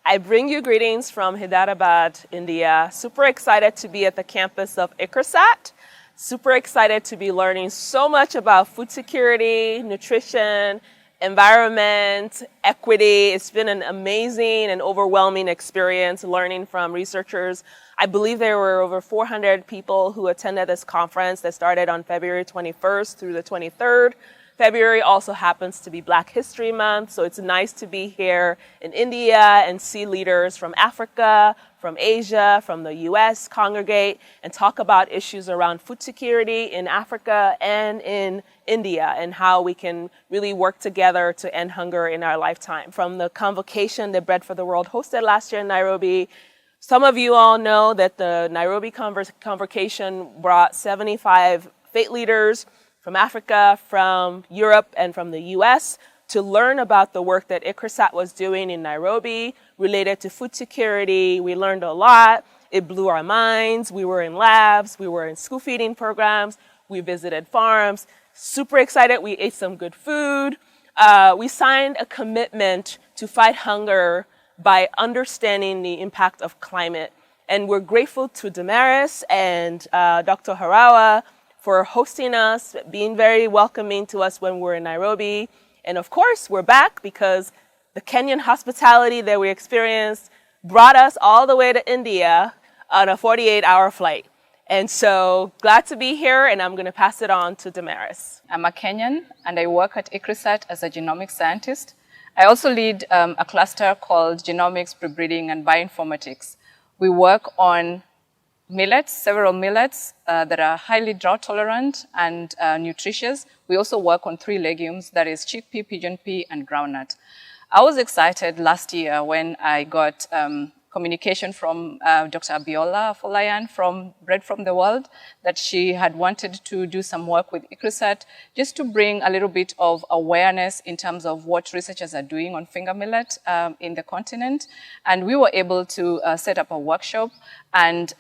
I bring you greetings from Hyderabad, India. Super excited to be at the campus of ICRISAT. Super excited to be learning so much about food security, nutrition, environment, equity. It's been an amazing and overwhelming experience learning from researchers. I believe there were over 400 people who attended this conference that started on February 21st through the 23rd. February also happens to be Black History Month, so it's nice to be here in India and see leaders from Africa, from Asia, from the US congregate and talk about issues around food security in Africa and in India and how we can really work together to end hunger in our lifetime. From the convocation that Bread for the World hosted last year in Nairobi, some of you all know that the Nairobi convocation brought 75 faith leaders from Africa, from Europe, and from the US to learn about the work that ICRISAT was doing in Nairobi related to food security. We learned a lot. It blew our minds. We were in labs. We were in school feeding programs. We visited farms. Super excited. We ate some good food. We signed a commitment to fight hunger by understanding the impact of climate. And we're grateful to Damaris and Dr. Harawa for hosting us, being very welcoming to us when we're in Nairobi. And of course, we're back because the Kenyan hospitality that we experienced brought us all the way to India on a 48-hour flight. And so glad to be here, and I'm going to pass it on to Damaris. I'm a Kenyan, and I work at ICRISAT as a genomics scientist. I also lead a cluster called Genomics, Prebreeding, and Bioinformatics. We work on millets, several millets that are highly drought tolerant and nutritious. We also work on 3 legumes, that is chickpea, pigeon pea, and groundnut. I was excited last year when I got communication from Dr. Abiola Afolayan from Bread from the World that she had wanted to do some work with ICRISAT just to bring a little bit of awareness in terms of what researchers are doing on finger millet in the continent. And we were able to set up a workshop. And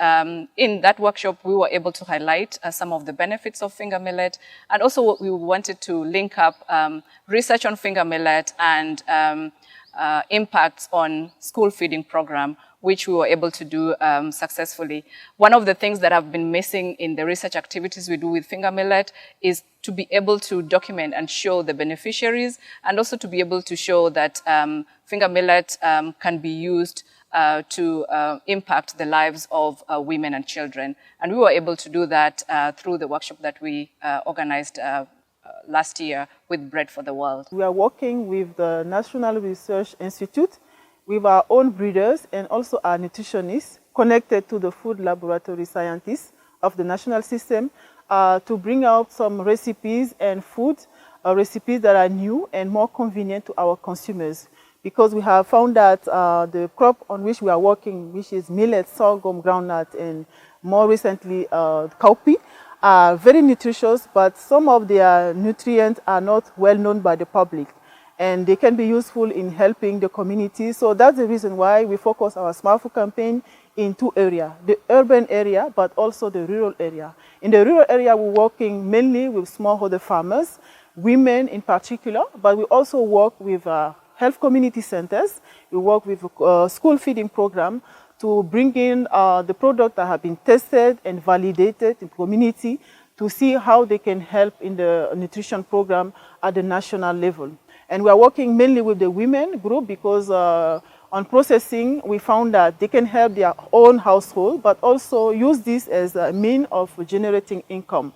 in that workshop, we were able to highlight some of the benefits of finger millet. And also we wanted to link up research on finger millet and impacts on school feeding program, which we were able to do successfully. One of the things that have been missing in the research activities we do with finger millet is to be able to document and show the beneficiaries, and also to be able to show that finger millet can be used to impact the lives of women and children. And we were able to do that through the workshop that we organized last year with Bread for the World. We are working with the National Research Institute, with our own breeders and also our nutritionists connected to the food laboratory scientists of the national system to bring out some recipes and food recipes that are new and more convenient to our consumers. Because we have found that the crop on which we are working, which is millet, sorghum, groundnut, and more recently cowpea, are very nutritious, but some of their nutrients are not well known by the public. And they can be useful in helping the community. So that's the reason why we focus our Smart Food campaign in 2 areas, the urban area, but also the rural area. In the rural area, we're working mainly with smallholder farmers, women in particular, but we also work with health community centers. We work with a school feeding program to bring in the products that have been tested and validated in the community to see how they can help in the nutrition program at the national level. And we are working mainly with the women group because on processing, we found that they can help their own household, but also use this as a means of generating income.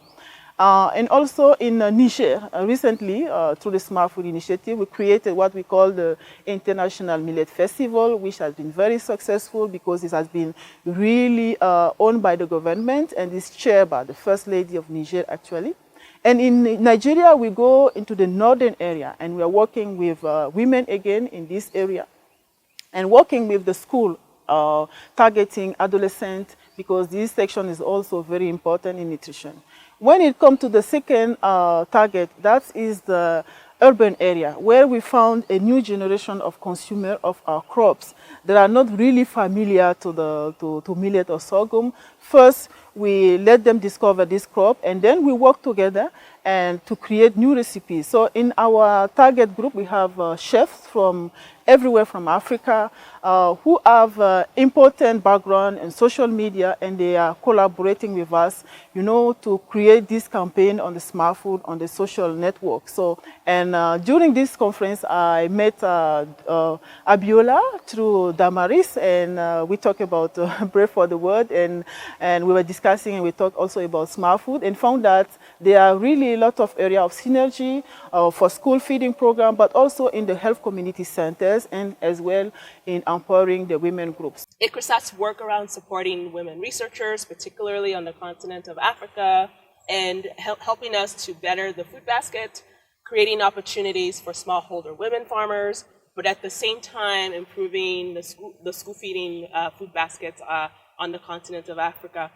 And also in Niger, recently, through the Smart Food Initiative, we created what we call the International Millet Festival, which has been very successful because it has been really owned by the government and is chaired by the First Lady of Niger, actually. And in Nigeria, we go into the northern area, and we are working with women again in this area, and working with the school, targeting adolescents, because this section is also very important in nutrition. When it comes to the second target, that is the urban area, where we found a new generation of consumers of our crops that are not really familiar to millet or sorghum. First, we let them discover this crop, and then we work together and to create new recipes. So in our target group, we have chefs from everywhere from Africa who have important background in social media, and they are collaborating with us, you know, to create this campaign on the smart food on the social network. So, and during this conference, I met Abiola through Damaris, and we talked about Bread for the World, and we were discussing, and we talked also about smart food, and found that there are really a lot of area of synergy for school feeding program, but also in the health community centers, and as well in empowering the women groups. ICRISAT's work around supporting women researchers, particularly on the continent of Africa, and helping us to better the food basket, creating opportunities for smallholder women farmers, but at the same time improving the school feeding food baskets on the continent of Africa.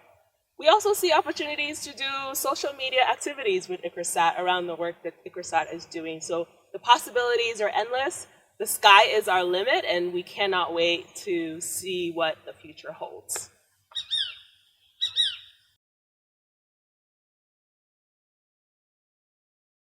We also see opportunities to do social media activities with ICRISAT around the work that ICRISAT is doing. So the possibilities are endless. The sky is our limit, and we cannot wait to see what the future holds.